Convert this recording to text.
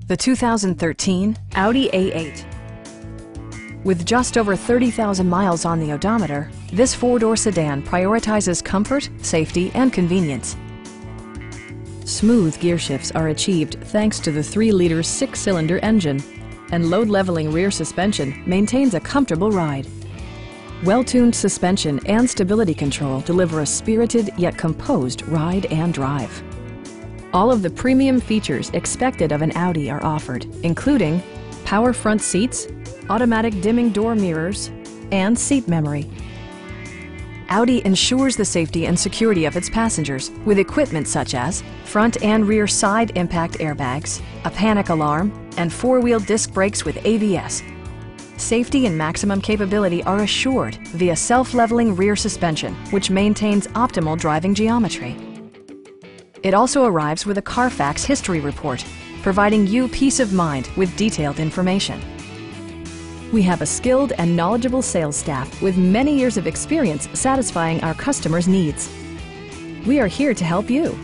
The 2013 Audi A8. With just over 30,000 miles on the odometer, this four-door sedan prioritizes comfort, safety, and convenience. Smooth gear shifts are achieved thanks to the 3-liter 6-cylinder engine, and load-leveling rear suspension maintains a comfortable ride. Well-tuned suspension and stability control deliver a spirited yet composed ride and drive. All of the premium features expected of an Audi are offered, including power front seats, automatic dimming door mirrors, and seat memory. Audi ensures the safety and security of its passengers with equipment such as front and rear side impact airbags, a panic alarm, and 4-wheel disc brakes with ABS. Safety and maximum capability are assured via self-leveling rear suspension, which maintains optimal driving geometry. It also arrives with a Carfax history report, providing you peace of mind with detailed information. We have a skilled and knowledgeable sales staff with many years of experience satisfying our customers' needs. We are here to help you.